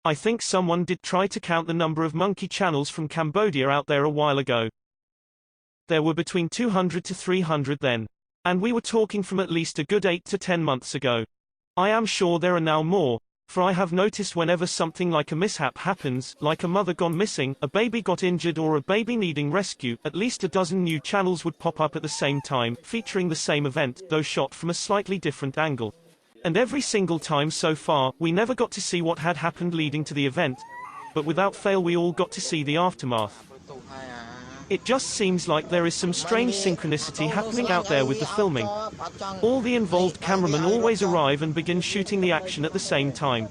I think someone did try to count the number of monkey channels from Cambodia out there a while ago. There were between 200 to 300 then. And we were talking from at least a good 8 to 10 months ago. I am sure there are now more, for I have noticed whenever something like a mishap happens, like a mother gone missing, a baby got injured or a baby needing rescue, at least a dozen new channels would pop up at the same time, featuring the same event, though shot from a slightly different angle. And every single time so far, we never got to see what had happened leading to the event, but without fail we all got to see the aftermath. It just seems like there is some strange synchronicity happening out there with the filming. All the involved cameramen always arrive and begin shooting the action at the same time.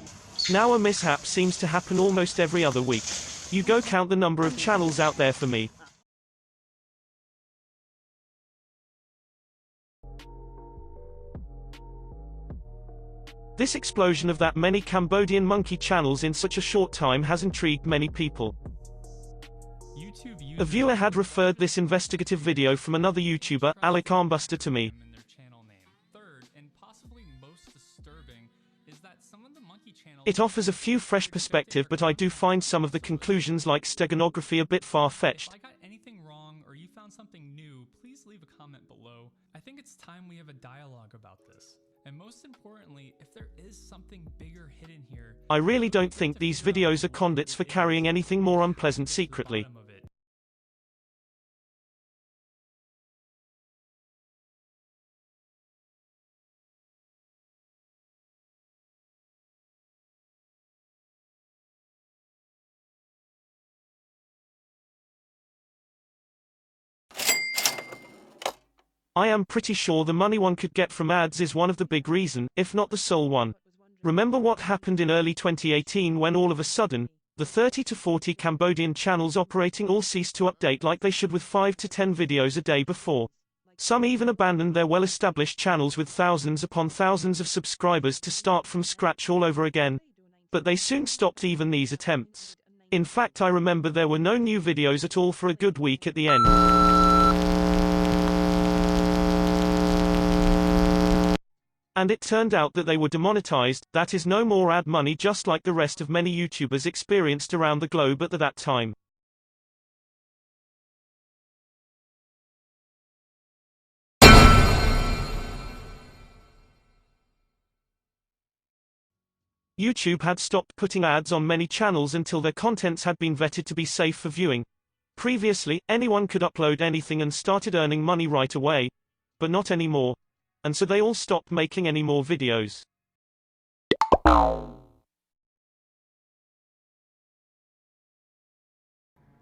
Now a mishap seems to happen almost every other week. You go count the number of channels out there for me. This explosion of that many Cambodian monkey channels in such a short time has intrigued many people. A viewer had referred this investigative video from another YouTuber, Alec Armbuster, to me. It offers a few fresh perspective, but I do find some of the conclusions like steganography a bit far-fetched. If I got anything wrong or you found something new, please leave a comment below. I think it's time we have a dialogue about this. And most importantly, if there is something bigger hidden here, I really don't think these videos are conduits for carrying anything more unpleasant secretly. I am pretty sure the money one could get from ads is one of the big reason, if not the sole one. Remember what happened in early 2018 when all of a sudden, the 30 to 40 Cambodian channels operating all ceased to update like they should with 5 to 10 videos a day before. Some even abandoned their well-established channels with thousands upon thousands of subscribers to start from scratch all over again. But they soon stopped even these attempts. In fact, I remember there were no new videos at all for a good week at the end. And it turned out that they were demonetized, that is no more ad money, just like the rest of many YouTubers experienced around the globe at that time. YouTube had stopped putting ads on many channels until their contents had been vetted to be safe for viewing. Previously, anyone could upload anything and started earning money right away. But not anymore. And so they all stopped making any more videos.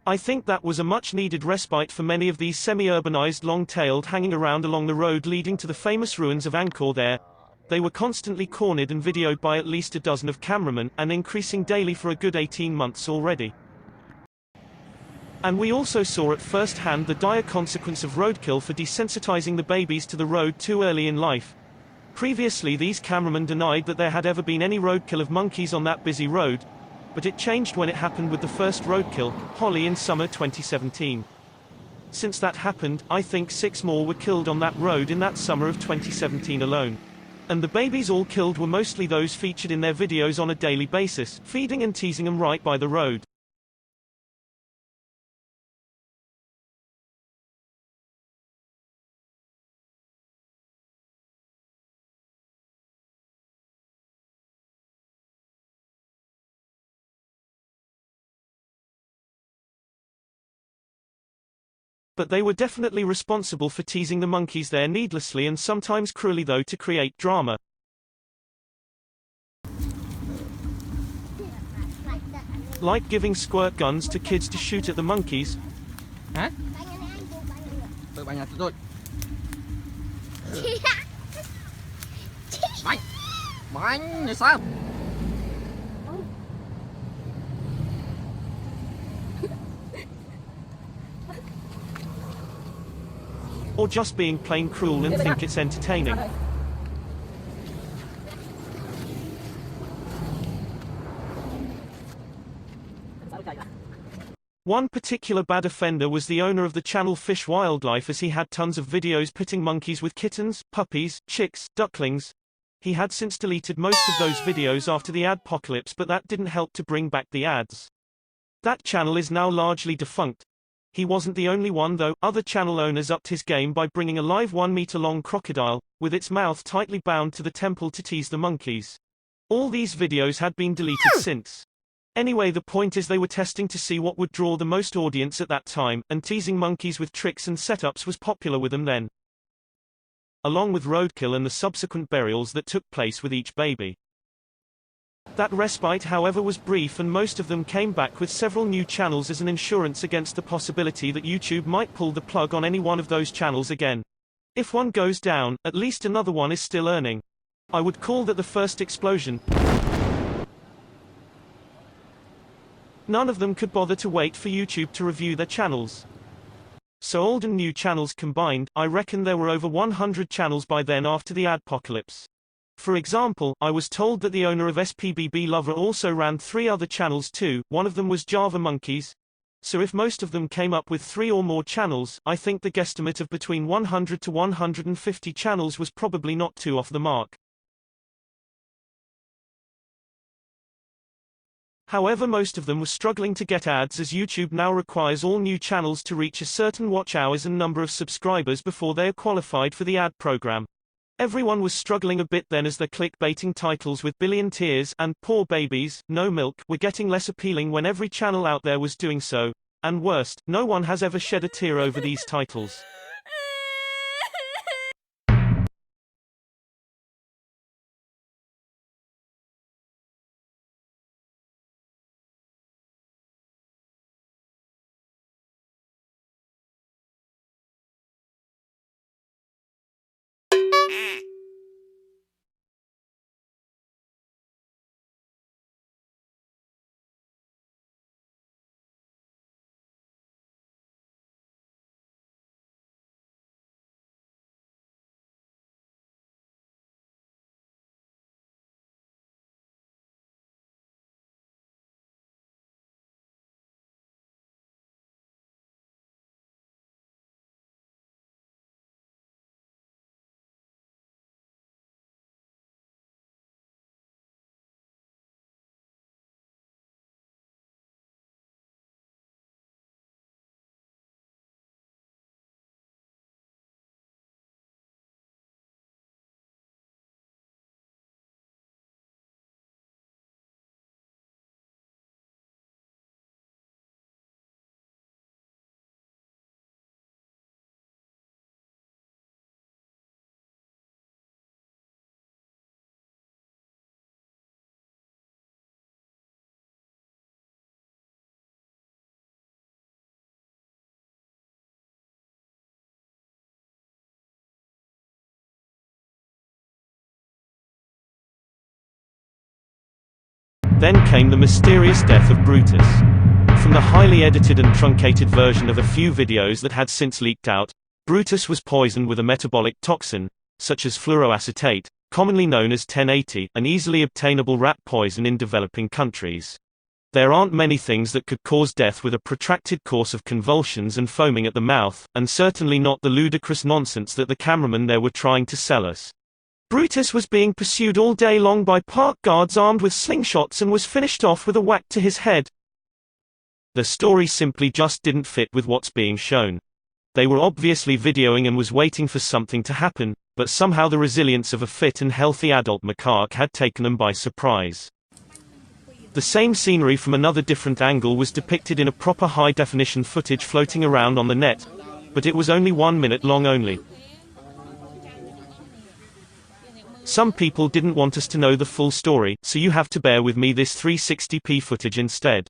I think that was a much-needed respite for many of these semi-urbanized long-tailed hanging around along the road leading to the famous ruins of Angkor there. They were constantly cornered and videoed by at least a dozen of cameramen, and increasing daily for a good 18 months already. And we also saw at first hand the dire consequence of roadkill for desensitizing the babies to the road too early in life. Previously these cameramen denied that there had ever been any roadkill of monkeys on that busy road, but it changed when it happened with the first roadkill, Holly, in summer 2017. Since that happened, I think 6 more were killed on that road in that summer of 2017 alone. And the babies all killed were mostly those featured in their videos on a daily basis, feeding and teasing them right by the road. But they were definitely responsible for teasing the monkeys there needlessly and sometimes cruelly though to create drama. Like giving squirt guns to kids to shoot at the monkeys. Hả? Mạnh sao? Or just being plain cruel and think it's entertaining. One particular bad offender was the owner of the channel Fish Wildlife, as he had tons of videos pitting monkeys with kittens, puppies, chicks, ducklings. He had since deleted most of those videos after the adpocalypse, but that didn't help to bring back the ads. That channel is now largely defunct. He wasn't the only one though. Other channel owners upped his game by bringing a live 1-meter-long crocodile, with its mouth tightly bound to the temple to tease the monkeys. All these videos had been deleted since. Anyway, the point is they were testing to see what would draw the most audience at that time, and teasing monkeys with tricks and setups was popular with them then. Along with roadkill and the subsequent burials that took place with each baby. That respite, however, was brief, and most of them came back with several new channels as an insurance against the possibility that YouTube might pull the plug on any one of those channels again. If one goes down, at least another one is still earning. I would call that the first explosion. None of them could bother to wait for YouTube to review their channels. So old and new channels combined, I reckon there were over 100 channels by then after the adpocalypse. For example, I was told that the owner of SPBB Lover also ran 3 other channels too. One of them was Java Monkeys. So if most of them came up with 3 or more channels, I think the guesstimate of between 100 to 150 channels was probably not too off the mark. However, most of them were struggling to get ads, as YouTube now requires all new channels to reach a certain watch hours and number of subscribers before they are qualified for the ad program. Everyone was struggling a bit then, as their clickbaiting titles with billion tears and poor babies, no milk were getting less appealing when every channel out there was doing so. And worst, no one has ever shed a tear over these titles. Then came the mysterious death of Brutus. From the highly edited and truncated version of a few videos that had since leaked out, Brutus was poisoned with a metabolic toxin, such as fluoroacetate, commonly known as 1080, an easily obtainable rat poison in developing countries. There aren't many things that could cause death with a protracted course of convulsions and foaming at the mouth, and certainly not the ludicrous nonsense that the cameramen there were trying to sell us. Brutus was being pursued all day long by park guards armed with slingshots and was finished off with a whack to his head. The story simply just didn't fit with what's being shown. They were obviously videoing and was waiting for something to happen, but somehow the resilience of a fit and healthy adult macaque had taken them by surprise. The same scenery from another different angle was depicted in a proper high-definition footage floating around on the net, but it was only 1 minute long only. Some people didn't want us to know the full story, so you have to bear with me this 360p footage instead.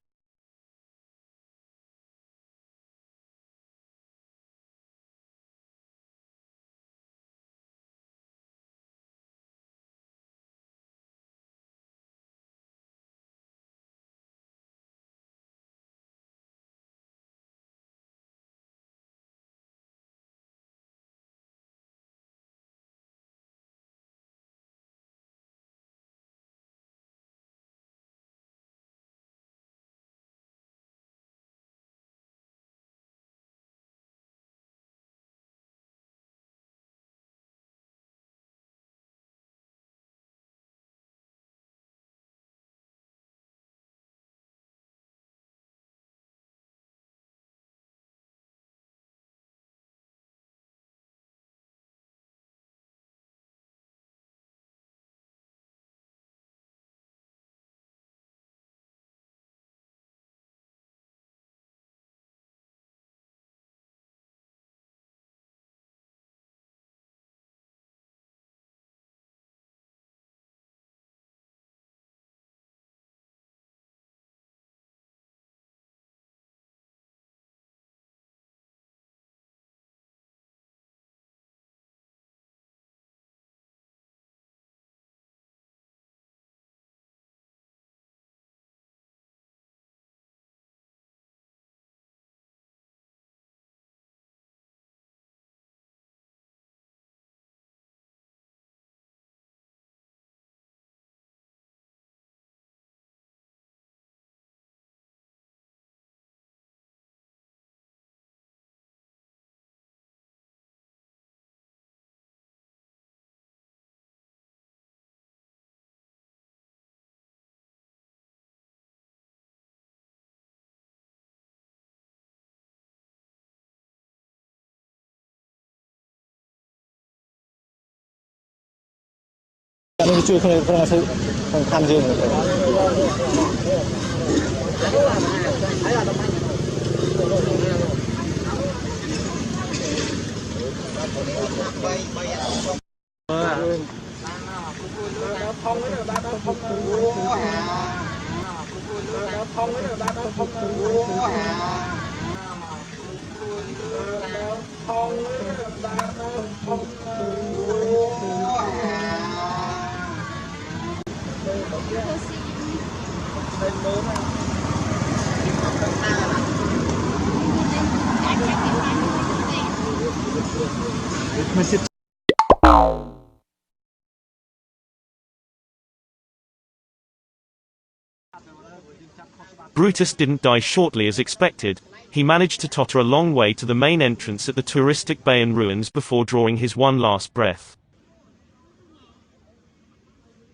Brutus didn't die shortly as expected. He managed to totter a long way to the main entrance at the touristic Bayon ruins before drawing his one last breath.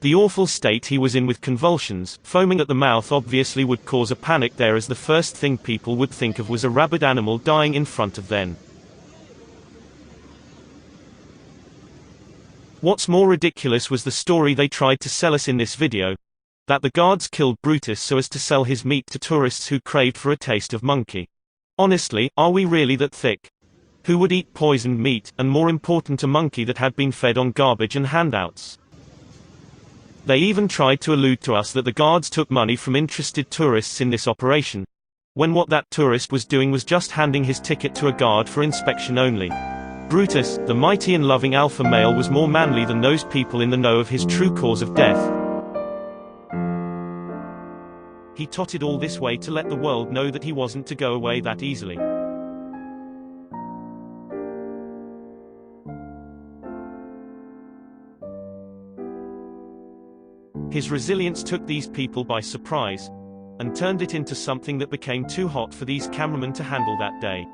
The awful state he was in with convulsions, foaming at the mouth obviously would cause a panic there, as the first thing people would think of was a rabid animal dying in front of them. What's more ridiculous was the story they tried to sell us in this video, that the guards killed Brutus so as to sell his meat to tourists who craved for a taste of monkey. Honestly, are we really that thick? Who would eat poisoned meat, and more important, a monkey that had been fed on garbage and handouts? They even tried to allude to us that the guards took money from interested tourists in this operation, when what that tourist was doing was just handing his ticket to a guard for inspection only. Brutus, the mighty and loving alpha male, was more manly than those people in the know of his true cause of death. He totted all this way to let the world know that he wasn't to go away that easily. His resilience took these people by surprise, and turned it into something that became too hot for these cameramen to handle that day.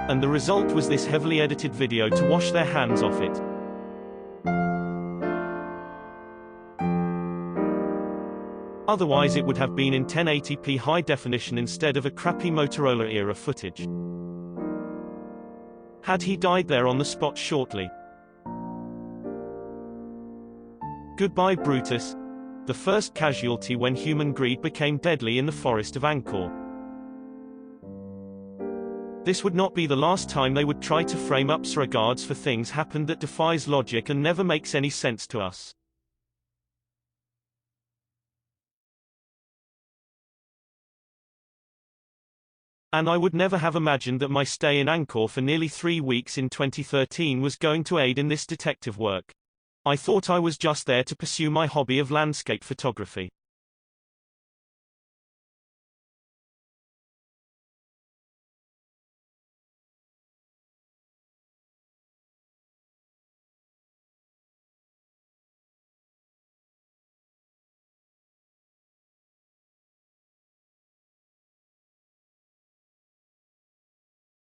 And the result was this heavily edited video to wash their hands off it. Otherwise it would have been in 1080p high definition instead of a crappy Motorola era footage. Had he died there on the spot shortly? Goodbye Brutus, the first casualty when human greed became deadly in the forest of Angkor. This would not be the last time they would try to frame Apsara guards for things happened that defies logic and never makes any sense to us. And I would never have imagined that my stay in Angkor for nearly 3 weeks in 2013 was going to aid in this detective work. I thought I was just there to pursue my hobby of landscape photography.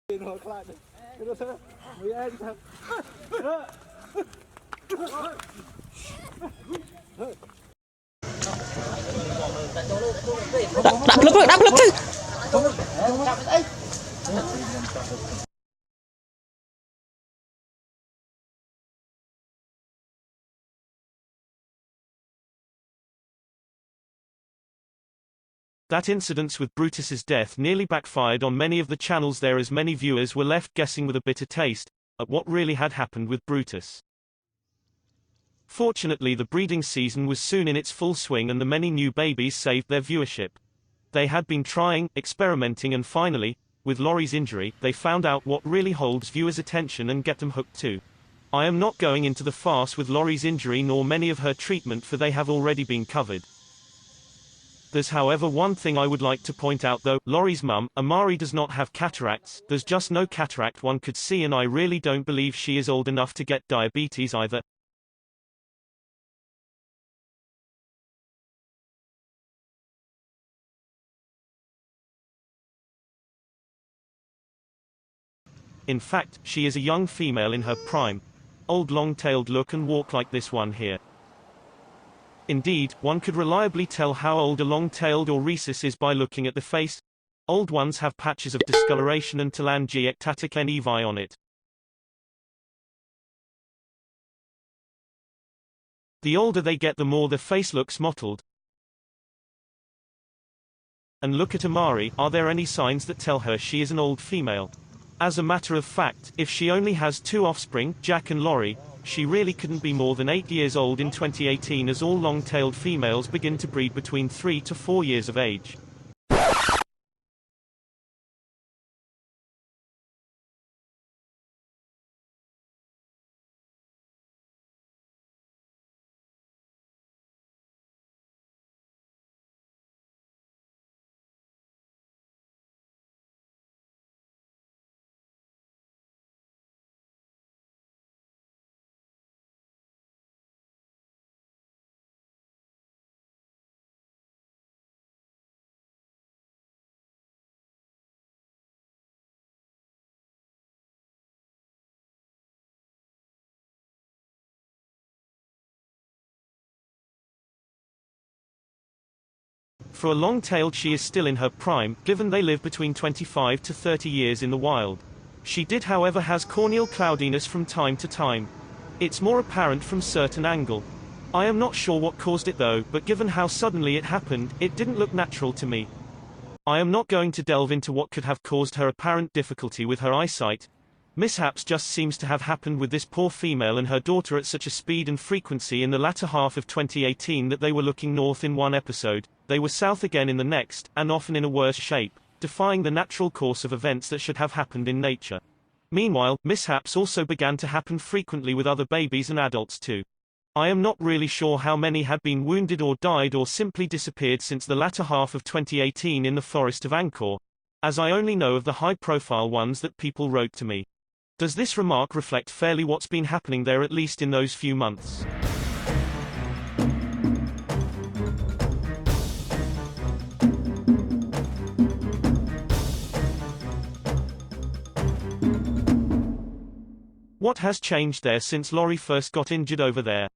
Đập lực chứ. That incident with Brutus's death nearly backfired on many of the channels there, as many viewers were left guessing with a bitter taste at what really had happened with Brutus. Fortunately, the breeding season was soon in its full swing and the many new babies saved their viewership. They had been trying, experimenting, and finally, with Laurie's injury, they found out what really holds viewers' attention and get them hooked too. I am not going into the farce with Laurie's injury nor many of her treatment, for they have already been covered. There's however one thing I would like to point out though. Laurie's mum, Amari, does not have cataracts. There's just no cataract one could see, and I really don't believe she is old enough to get diabetes either. In fact, she is a young female in her prime. Old long-tailed look and walk like this one here. Indeed, one could reliably tell how old a long-tailed or rhesus is by looking at the face. Old ones have patches of discoloration and telangiectatic nevi on it. The older they get, the more the face looks mottled. And look at Amari, are there any signs that tell her she is an old female? As a matter of fact, if she only has 2 offspring, Jack and Lori, she really couldn't be more than 8 years old in 2018, as all long-tailed females begin to breed between 3 to 4 years of age. For a long-tailed, she is still in her prime, given they live between 25 to 30 years in the wild. She did, however, has corneal cloudiness from time to time. It's more apparent from certain angle. I am not sure what caused it though, but given how suddenly it happened, it didn't look natural to me. I am not going to delve into what could have caused her apparent difficulty with her eyesight. Mishaps just seems to have happened with this poor female and her daughter at such a speed and frequency in the latter half of 2018 that they were looking north in one episode, they were south again in the next, and often in a worse shape, defying the natural course of events that should have happened in nature. Meanwhile, mishaps also began to happen frequently with other babies and adults too. I am not really sure how many had been wounded or died or simply disappeared since the latter half of 2018 in the forest of Angkor, as I only know of the high-profile ones that people wrote to me. Does this remark reflect fairly what's been happening there, at least in those few months? What has changed there since Lori first got injured over there?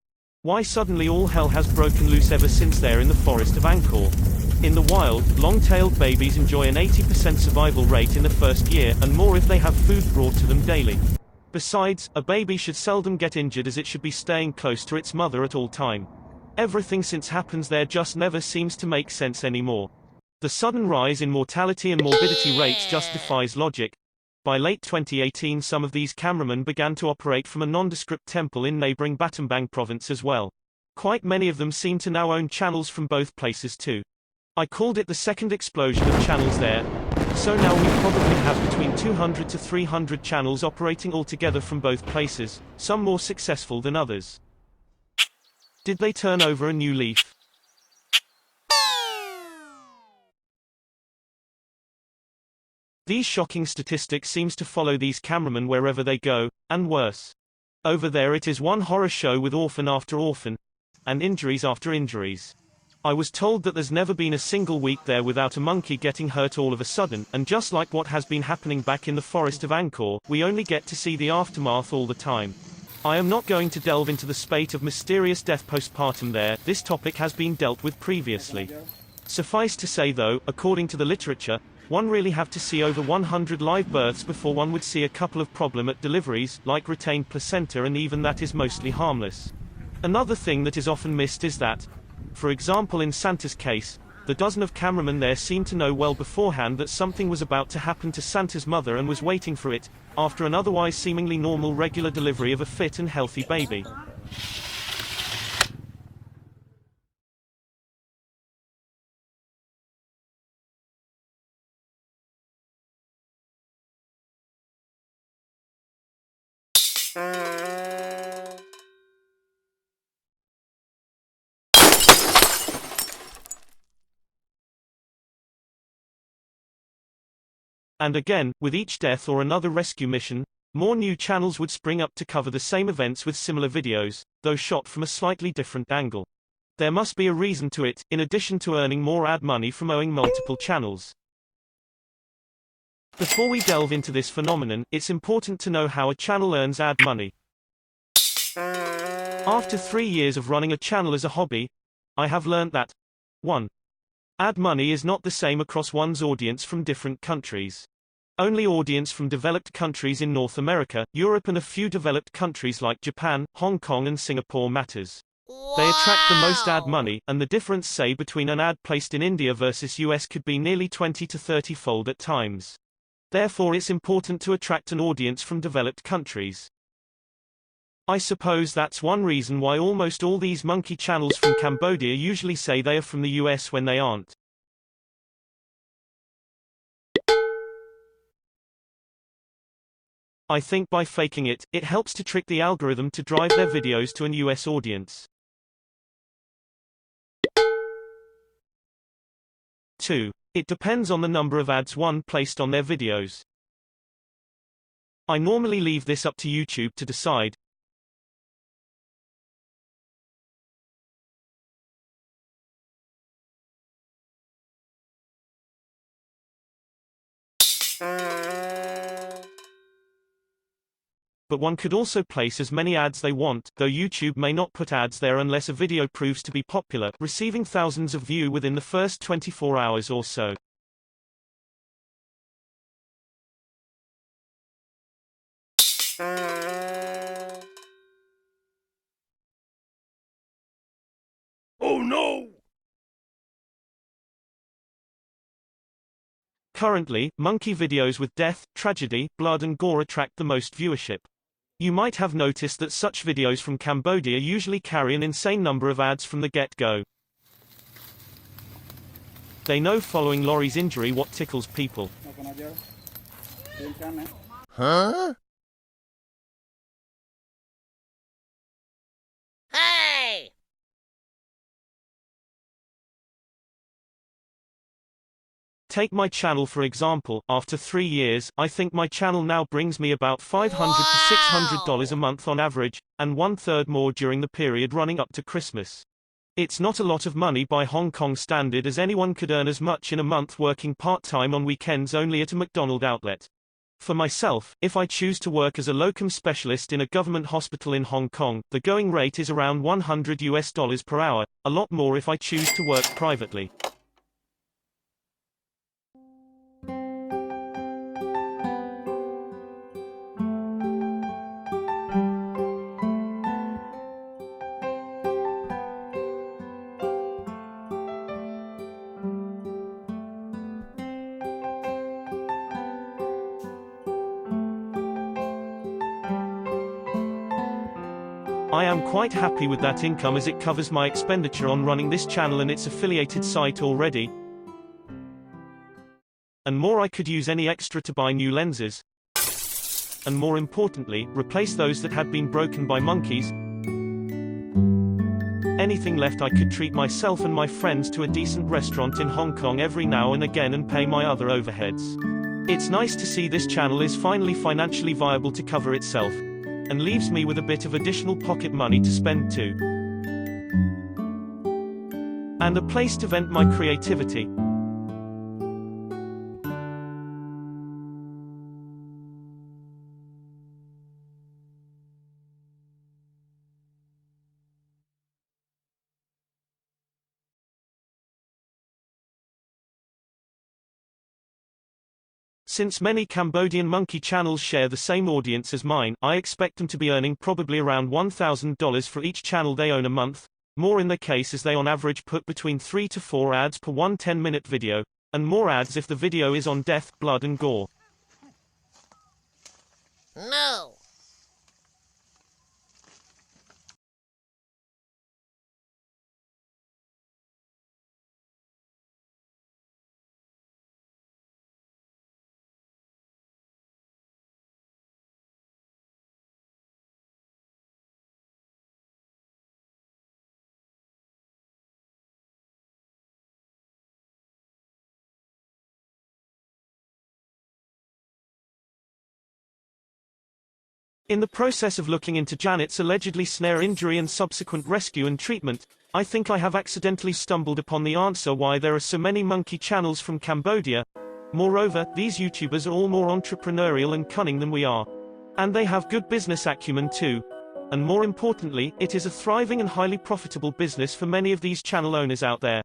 Why suddenly all hell has broken loose ever since there in the forest of Angkor? In the wild, long-tailed babies enjoy an 80% survival rate in the first year, and more if they have food brought to them daily. Besides, a baby should seldom get injured, as it should be staying close to its mother at all time. Everything since happens there just never seems to make sense anymore. The sudden rise in mortality and morbidity rates just defies logic. By late 2018, some of these cameramen began to operate from a nondescript temple in neighboring Battambang province as well. Quite many of them seem to now own channels from both places too. I called it the second explosion of channels there. So now we probably have between 200 to 300 channels operating altogether from both places, some more successful than others. Did they turn over a new leaf? These shocking statistics seems to follow these cameramen wherever they go, and worse. Over there it is one horror show with orphan after orphan, and injuries after injuries. I was told that there's never been a single week there without a monkey getting hurt all of a sudden, and just like what has been happening back in the forest of Angkor, we only get to see the aftermath all the time. I am not going to delve into the spate of mysterious death postpartum there, this topic has been dealt with previously. Suffice to say though, according to the literature, one really have to see over 100 live births before one would see a couple of problem at deliveries, like retained placenta, and even that is mostly harmless. Another thing that is often missed is that, for example in Santa's case, the dozen of cameramen there seemed to know well beforehand that something was about to happen to Santa's mother and was waiting for it, after an otherwise seemingly normal regular delivery of a fit and healthy baby. And again, with each death or another rescue mission, more new channels would spring up to cover the same events with similar videos, though shot from a slightly different angle. There must be a reason to it, in addition to earning more ad money from owning multiple channels. Before we delve into this phenomenon, it's important to know how a channel earns ad money. After 3 years of running a channel as a hobby, I have learned that 1. Ad money is not the same across one's audience from different countries. Only audience from developed countries in North America, Europe and a few developed countries like Japan, Hong Kong and Singapore matters. They attract the most ad money, and the difference say between an ad placed in India versus US could be nearly 20 to 30-fold at times. Therefore it's important to attract an audience from developed countries. I suppose that's one reason why almost all these monkey channels from Cambodia usually say they are from the US when they aren't. I think by faking it, it helps to trick the algorithm to drive their videos to an US audience. 2. It depends on the number of ads one placed on their videos. I normally leave this up to YouTube to decide. But one could also place as many ads they want, though YouTube may not put ads there unless a video proves to be popular, receiving thousands of views within the first 24 hours or so. Oh no! Currently, monkey videos with death, tragedy, blood and gore attract the most viewership. You might have noticed that such videos from Cambodia usually carry an insane number of ads from the get-go. They know following Laurie's injury what tickles people. Huh? Take my channel for example. After 3 years, I think my channel now brings me about $500 to $600 a month on average, and 1/3 more during the period running up to Christmas. It's not a lot of money by Hong Kong standard, as anyone could earn as much in a month working part-time on weekends only at a McDonald's outlet. For myself, if I choose to work as a locum specialist in a government hospital in Hong Kong, the going rate is around $100 per hour, a lot more if I choose to work privately. I am quite happy with that income as it covers my expenditure on running this channel and its affiliated site already. And more, I could use any extra to buy new lenses. And more importantly, replace those that had been broken by monkeys. Anything left I could treat myself and my friends to a decent restaurant in Hong Kong every now and again and pay my other overheads. It's nice to see this channel is finally financially viable to cover itself. And leaves me with a bit of additional pocket money to spend too. And a place to vent my creativity. Since many Cambodian monkey channels share the same audience as mine, I expect them to be earning probably around $1,000 for each channel they own a month, more in their case as they on average put between 3 to 4 ads per one 10-minute video, and more ads if the video is on death, blood and gore. No! In the process of looking into Janet's allegedly snare injury and subsequent rescue and treatment, I think I have accidentally stumbled upon the answer why there are so many monkey channels from Cambodia. Moreover, these YouTubers are all more entrepreneurial and cunning than we are. And they have good business acumen too. And more importantly, it is a thriving and highly profitable business for many of these channel owners out there.